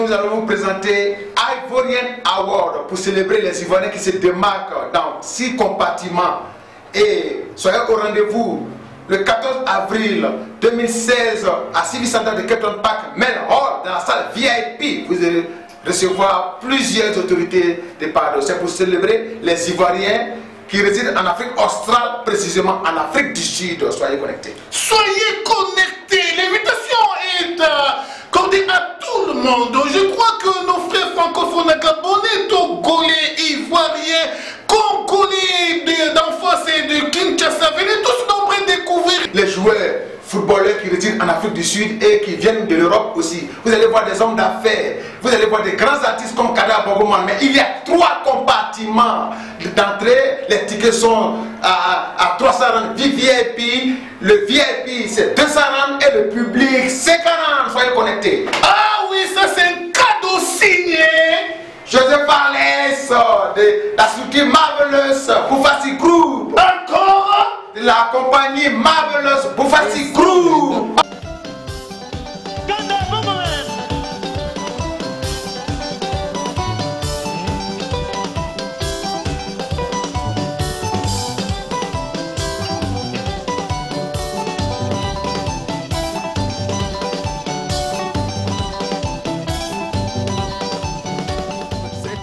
nous allons vous présenter Ivorian Award pour célébrer les Ivoiriens qui se démarquent dans 6 compartiments. Et soyez au rendez-vous le 14 avril 2016 à Civic Center de Captain Park, Main Hall, dans la salle VIP. Vous allez recevoir plusieurs autorités de Pardo. C'est pour célébrer les Ivoiriens qui résident en Afrique australe, précisément en Afrique du Sud. Soyez connectés. Soyez connectés. L'invitation est accordée à tout le monde. Je crois que nos frères francophones gabonais, togolais, ivoiriens, congolais d'enfance et de Kinshasa, venez tous nombreux découvrir les joueurs footballeurs qui résident en Afrique du Sud et qui viennent de l'Europe aussi. Vous allez voir des hommes d'affaires, vous allez voir des grands artistes comme Kada Bongoman, mais il y a 3 compartiments d'entrée. Les tickets sont à 300 rand VIP, le VIP c'est 200 rand et le public 50 rand. Soyez connectés. Ah oui, ça c'est un cadeau signé Joseph Alès de la structure Marvelous Bufasi Group. Encore de la compagnie Marvelous Bufasi Group.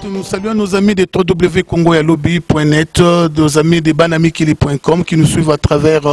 Nous saluons nos amis de www.congoyalobi.net, nos amis de banamikili.com qui nous suivent à travers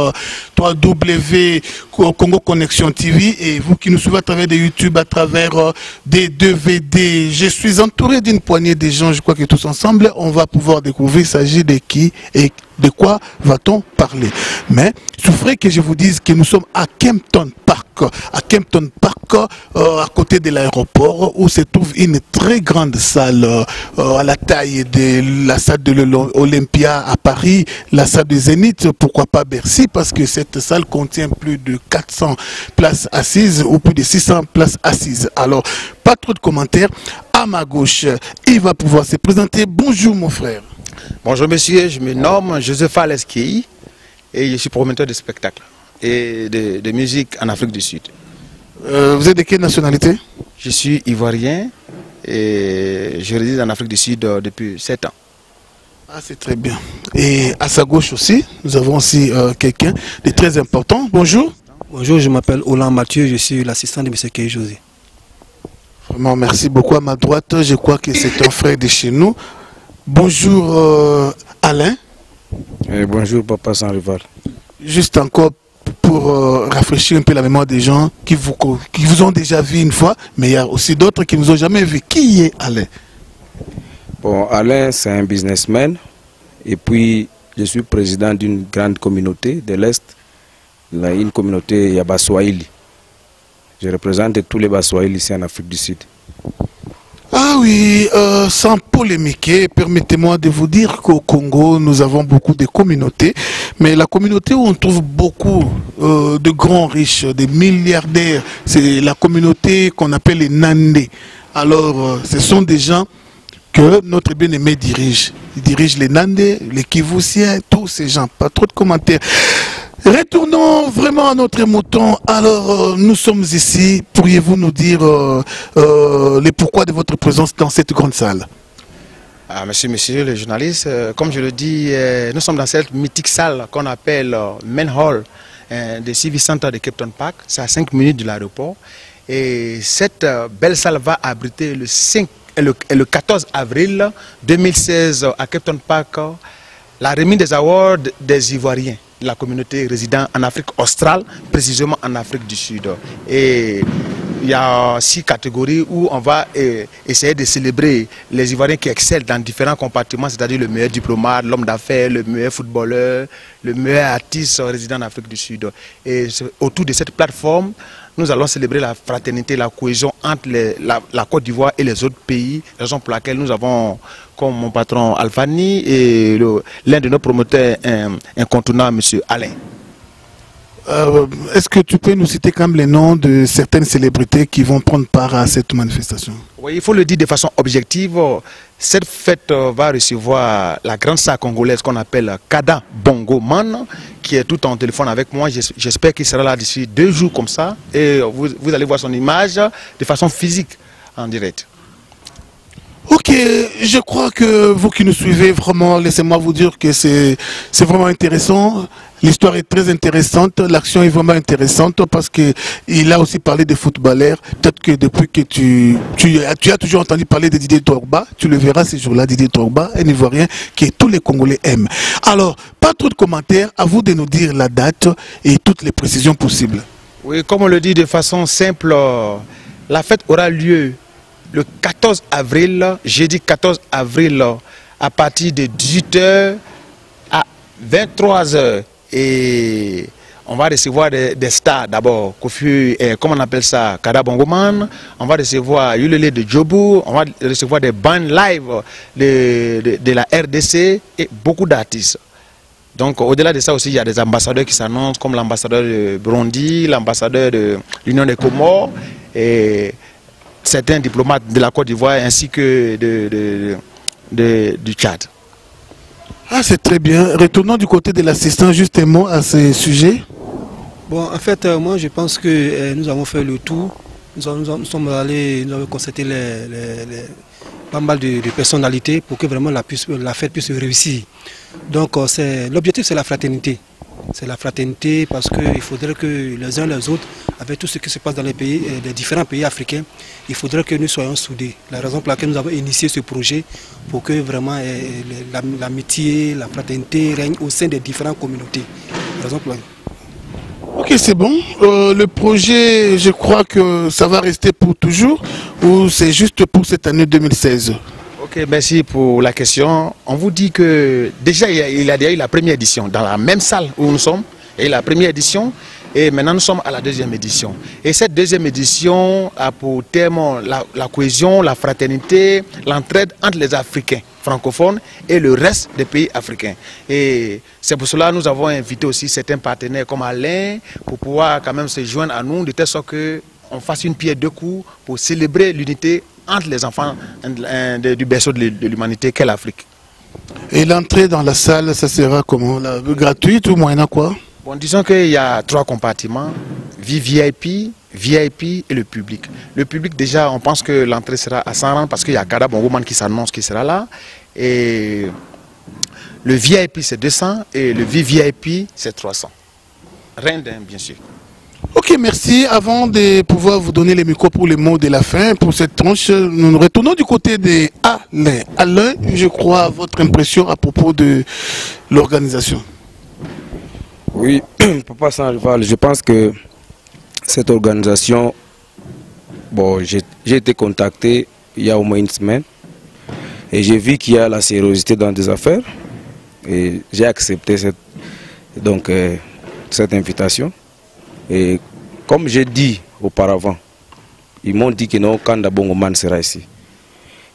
www.congo Connexion TV et vous qui nous suivez à travers de YouTube, à travers des DVD. Je suis entouré d'une poignée de gens, je crois que tous ensemble, on va pouvoir découvrir il s'agit de qui et de quoi va-t-on parler. Mais souffrez que je vous dise que nous sommes à Kempton Park. À Kempton Park, à côté de l'aéroport, où se trouve une très grande salle à la taille de la salle de l'Olympia à Paris, la salle de Zénith, pourquoi pas Bercy, parce que cette salle contient plus de 400 places assises ou plus de 600 places assises. Alors, pas trop de commentaires. À ma gauche, il va pouvoir se présenter. Bonjour mon frère. Bonjour monsieur, je me nomme Joseph Aleskei et je suis promoteur de spectacles et de musique en Afrique du Sud. Vous êtes de quelle nationalité? Je suis ivoirien et je réside en Afrique du Sud depuis 7 ans. Ah, c'est très bien. Et à sa gauche aussi, nous avons aussi quelqu'un de très important. Bonjour. Bonjour, je m'appelle Olan Mathieu, je suis l'assistant de M. Kei José. Vraiment, merci beaucoup. À ma droite, je crois que c'est un frère de chez nous. Bonjour Alain. Et bonjour Papa sans rival. Juste encore pour rafraîchir un peu la mémoire des gens qui vous ont déjà vu une fois, mais il y a aussi d'autres qui ne vous ont jamais vu. Qui est Alain? Bon, Alain c'est un businessman et puis je suis président d'une grande communauté de l'Est, une communauté Yabaswahili. Je représente tous les Baswahili ici en Afrique du Sud. Ah oui, sans polémiquer, permettez-moi de vous dire qu'au Congo, nous avons beaucoup de communautés, mais la communauté où on trouve beaucoup de grands riches, des milliardaires, c'est la communauté qu'on appelle les Nandé. Alors, ce sont des gens que notre bien-aimé dirige. Il dirige les Nandé, les Kivusiens, tous ces gens. Pas trop de commentaires. Retournons vraiment à notre mouton. Alors, nous sommes ici. Pourriez-vous nous dire les pourquoi de votre présence dans cette grande salle? Ah, monsieur le journaliste, comme je le dis, nous sommes dans cette mythique salle qu'on appelle Main Hall de Civic Center de Captain Park. C'est à 5 minutes de l'aéroport. Et cette belle salle va abriter le 14 avril 2016 à Captain Park la remise des awards des Ivoiriens, la communauté résidant en Afrique australe, précisément en Afrique du Sud. Et il y a 6 catégories où on va essayer de célébrer les Ivoiriens qui excellent dans différents compartiments, c'est-à-dire le meilleur diplomate, l'homme d'affaires, le meilleur footballeur, le meilleur artiste résident en Afrique du Sud. Et autour de cette plateforme, nous allons célébrer la fraternité, la cohésion entre la Côte d'Ivoire et les autres pays, raison pour laquelle nous avons comme mon patron Alfani et l'un de nos promoteurs incontournables, M. Alain. Est-ce que tu peux nous citer quand même les noms de certaines célébrités qui vont prendre part à cette manifestation? Oui, il faut le dire de façon objective. Cette fête va recevoir la grande star congolaise qu'on appelle Kada Bongoman, qui est tout en téléphone avec moi. J'espère qu'il sera là d'ici 2 jours comme ça. Et vous allez voir son image de façon physique en direct. Ok, je crois que vous qui nous suivez, vraiment, laissez-moi vous dire que c'est vraiment intéressant. L'histoire est très intéressante, l'action est vraiment intéressante parce qu'il a aussi parlé des footballeurs. Peut-être que depuis que tu as toujours entendu parler de Didier Drogba, tu le verras ces jours-là, Didier Drogba, un Ivoirien que tous les Congolais aiment. Alors, pas trop de commentaires, à vous de nous dire la date et toutes les précisions possibles. Oui, comme on le dit de façon simple, la fête aura lieu le 14 avril, jeudi 14 avril, à partir de 18h à 23h. Et on va recevoir des stars d'abord, comment on appelle ça, Kada Bongoman, on va recevoir Yulele de Djobu, on va recevoir des bands live de la RDC et beaucoup d'artistes. Donc au-delà de ça aussi, il y a des ambassadeurs qui s'annoncent, comme l'ambassadeur de Burundi, l'ambassadeur de l'Union des Comores, et certains diplomates de la Côte d'Ivoire ainsi que du Tchad. Ah, c'est très bien. Retournons du côté de l'assistant justement à ce sujet. Bon, en fait, moi je pense que nous avons fait le tour. Nous sommes allés, nous avons constaté pas mal de personnalités pour que vraiment la fête puisse réussir. Donc l'objectif c'est la fraternité. C'est la fraternité parce qu'il faudrait que les uns les autres, avec tout ce qui se passe dans les pays, les différents pays africains, il faudrait que nous soyons soudés. La raison pour laquelle nous avons initié ce projet, pour que vraiment l'amitié, la fraternité règne au sein des différentes communautés. La raison pour laquelle... Ok, c'est bon. Le projet, je crois que ça va rester pour toujours ou c'est juste pour cette année 2016? Ok, merci pour la question. On vous dit que déjà il y a eu la première édition dans la même salle où nous sommes. Il y a eu la première édition et maintenant nous sommes à la deuxième édition. Et cette deuxième édition a pour thème la cohésion, la fraternité, l'entraide entre les Africains francophones et le reste des pays africains. Et c'est pour cela que nous avons invité aussi certains partenaires comme Alain pour pouvoir quand même se joindre à nous de telle sorte qu'on fasse une pierre deux coups pour célébrer l'unité entre les enfants du berceau de l'humanité qu'est l'Afrique. Et l'entrée dans la salle, ça sera comment? Gratuite ou moyennant quoi? Bon, disons qu'il y a 3 compartiments, VIP, VIP et le public. Le public, déjà, on pense que l'entrée sera à 100 rangs parce qu'il y a Kada Bongoman qui s'annonce qui sera là. Et le VIP, c'est 200 et le VVIP, c'est 300. Rien d'un, bien sûr. Ok, merci. Avant de pouvoir vous donner les micros pour les mots de la fin, pour cette tranche, nous nous retournons du côté de Alain. Alain, je crois, votre impression à propos de l'organisation. Oui, Papa Sans Rival, je pense que cette organisation, bon, j'ai été contacté il y a au moins une semaine et j'ai vu qu'il y a la sérieuxité dans des affaires et j'ai accepté cette invitation. Et comme j'ai dit auparavant, ils m'ont dit que non, Kanda Bongoman sera ici.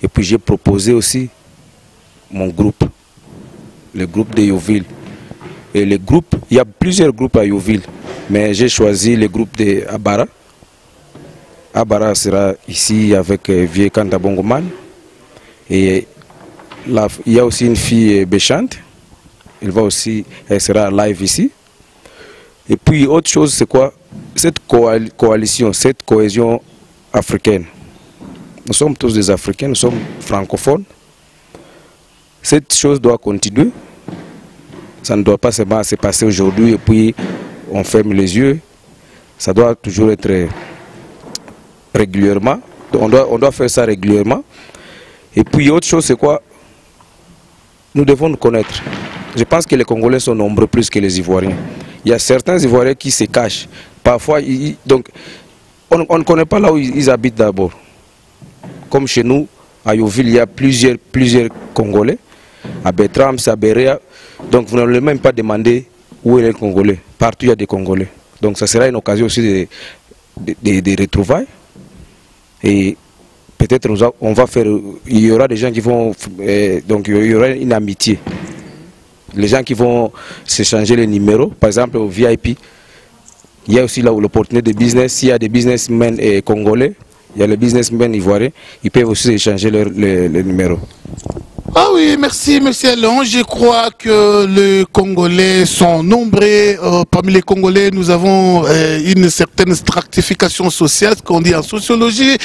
Et puis j'ai proposé aussi mon groupe, le groupe de Yoville. Et le groupe, il y a plusieurs groupes à Yoville, mais j'ai choisi le groupe de Abara. Abara sera ici avec Vieux Kanda Bongoman. Et il y a aussi une fille béchante, elle sera live ici. Et puis autre chose, c'est quoi? Cette coalition, cette cohésion africaine. Nous sommes tous des Africains, nous sommes francophones. Cette chose doit continuer. Ça ne doit pas seulement se passer aujourd'hui et puis on ferme les yeux. Ça doit toujours être régulièrement. On doit faire ça régulièrement. Et puis autre chose, c'est quoi? Nous devons nous connaître. Je pense que les Congolais sont nombreux plus que les Ivoiriens. Il y a certains Ivoiriens qui se cachent. Parfois, donc, on ne connaît pas là où ils habitent d'abord. Comme chez nous, à Yoville, il y a plusieurs Congolais. À Bertram, à Berea. Donc, vous n'allez même pas demander où est le Congolais. Partout, il y a des Congolais. Donc, ça sera une occasion aussi de retrouvailles. Et peut-être on va faire... Il y aura des gens qui vont... donc, il y aura une amitié. Les gens qui vont s'échanger les numéros, par exemple au VIP, il y a aussi l'opportunité de business. S'il y a des businessmen congolais, il y a les businessmen ivoiriens, ils peuvent aussi échanger les numéros. Ah oui, merci, monsieur Alain. Je crois que les Congolais sont nombreux. Parmi les Congolais, nous avons une certaine stratification sociale, ce qu'on dit en sociologie.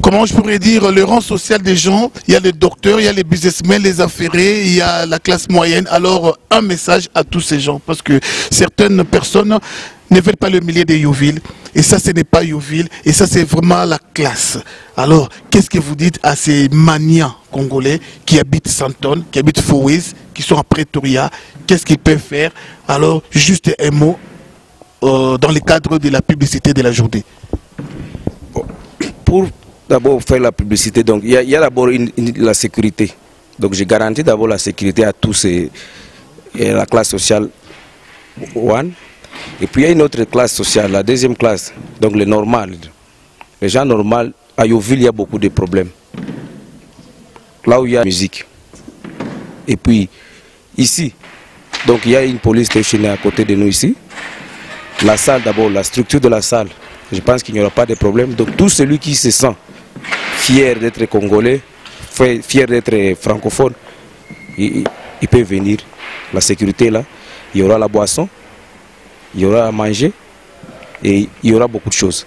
Comment je pourrais dire, le rang social des gens. Il y a les docteurs, il y a les businessmen, les affairés, il y a la classe moyenne. Alors, un message à tous ces gens, parce que certaines personnes ne veulent pas le milieu de Youville. Et ça, ce n'est pas Youville. Et ça, c'est vraiment la classe. Alors, qu'est-ce que vous dites à ces maniants congolais qui habitent Santon, qui habitent Fouiz, qui sont à Pretoria? Qu'est-ce qu'ils peuvent faire? Alors, juste un mot dans le cadre de la publicité de la journée. Pour d'abord faire la publicité, donc il y a d'abord la sécurité. Donc, je garantis d'abord la sécurité à tous et la classe sociale one. Et puis il y a une autre classe sociale, la deuxième classe, donc les normales. Les gens normaux, à Youville, il y a beaucoup de problèmes. Là où il y a la musique. Et puis, ici, donc il y a une police station à côté de nous ici. La salle d'abord, la structure de la salle, je pense qu'il n'y aura pas de problème. Donc tout celui qui se sent fier d'être congolais, fier d'être francophone, il peut venir. La sécurité est là, il y aura la boisson. Il y aura à manger et il y aura beaucoup de choses.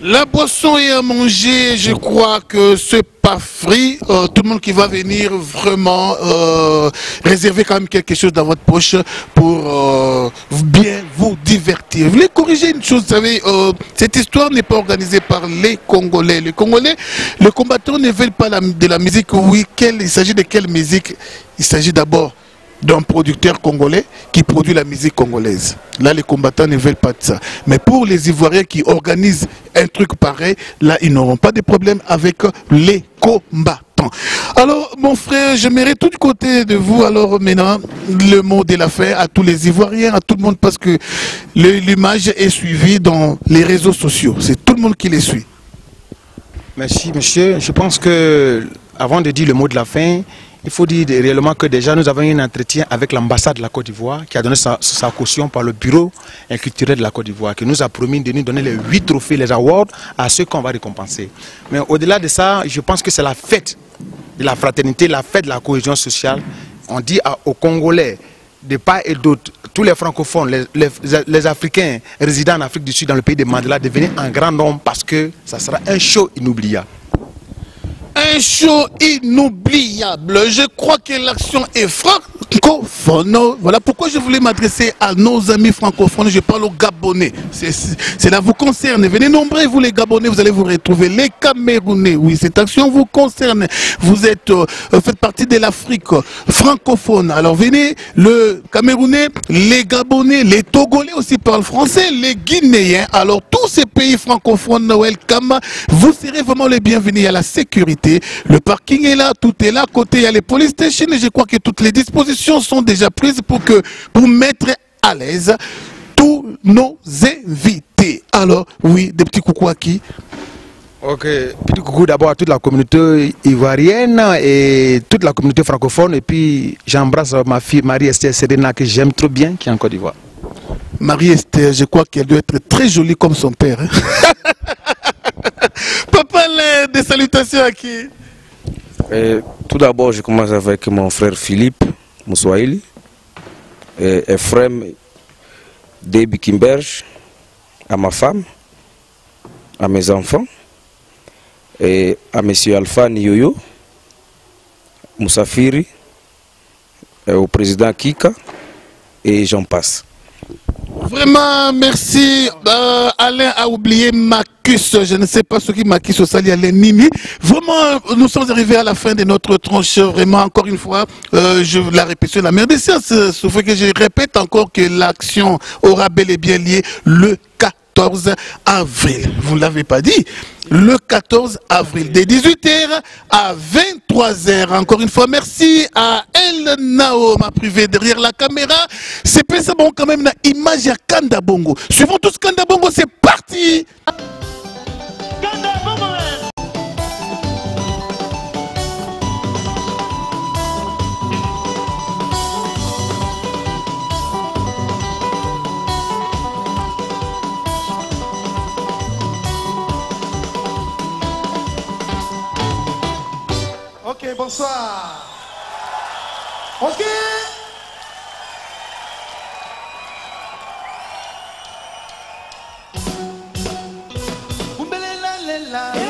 La boisson et à manger, je crois que c'est pas free. Tout le monde qui va venir vraiment réserver quand même quelque chose dans votre poche pour bien vous divertir. Vous voulez corriger une chose, vous savez, cette histoire n'est pas organisée par les Congolais. Les Congolais, les combattants ne veulent pas de la musique. Oui, il s'agit de quelle musique? Il s'agit d'abord d'un producteur congolais qui produit la musique congolaise. Là, les combattants ne veulent pas de ça. Mais pour les Ivoiriens qui organisent un truc pareil, là, ils n'auront pas de problème avec les combattants. Alors, mon frère, j'aimerais tout du côté de vous, alors maintenant, le mot de la fin à tous les Ivoiriens, à tout le monde, parce que l'image est suivie dans les réseaux sociaux. C'est tout le monde qui les suit. Merci, monsieur. Je pense que, avant de dire le mot de la fin, il faut dire réellement que déjà nous avons eu un entretien avec l'ambassade de la Côte d'Ivoire qui a donné sa caution par le bureau culturel de la Côte d'Ivoire qui nous a promis de nous donner les 8 trophées, les awards à ceux qu'on va récompenser. Mais au-delà de ça, je pense que c'est la fête de la fraternité, la fête de la cohésion sociale. On dit aux Congolais de part et d'autre, tous les francophones, les Africains résidant en Afrique du Sud, dans le pays de Mandela, de venir en grand nombre parce que ça sera un show inoubliable. Un show inoubliable. Je crois que l'action est francophone. Voilà pourquoi je voulais m'adresser à nos amis francophones. Je parle aux Gabonais. Cela vous concerne. Venez nombreux, vous les Gabonais, vous allez vous retrouver. Les Camerounais, oui, cette action vous concerne. Vous faites partie de l'Afrique francophone. Alors venez, le Camerounais, les Gabonais, les Togolais aussi parlent français, les Guinéens. Alors tous ces pays francophones, welcome. Vous serez vraiment les bienvenus. Il y a la sécurité. Le parking est là, tout est là. Côté, il y a les police stations et je crois que toutes les dispositions sont déjà prises pour mettre à l'aise tous nos invités. Alors, oui, des petits coucous à qui? Ok, petit coucou d'abord à toute la communauté ivoirienne et toute la communauté francophone. Et puis, j'embrasse ma fille Marie-Esther Serena que j'aime trop bien, qui est en Côte d'Ivoire. Marie-Esther, je crois qu'elle doit être très jolie comme son père. Hein? Papa, des salutations à qui? Tout d'abord, je commence avec mon frère Philippe Moussoaili, Ephraim Debi Kimberge, à ma femme, à mes enfants, et à M. Alpha Nioyo, Moussafiri, au président Kika, et j'en passe. Vraiment, merci. Alain a oublié Macus. Je ne sais pas ce qui Macus au Sali Alain Nini. Vraiment, nous sommes arrivés à la fin de notre tranche. Vraiment, encore une fois, la répétition, la mère des sciences. Sauf que je répète encore que l'action aura bel et bien lieu le 14 avril. Vous ne l'avez pas dit. Le 14 avril, de 18h à 23h. Encore une fois, merci à El Nao, ma privée derrière la caméra. C'est pas ça bon quand même, la image à Kanda Bongo. Suivons tous Kanda Bongo, c'est parti. Kanda Bongo. bonsoir. Ok. Umbelela lela.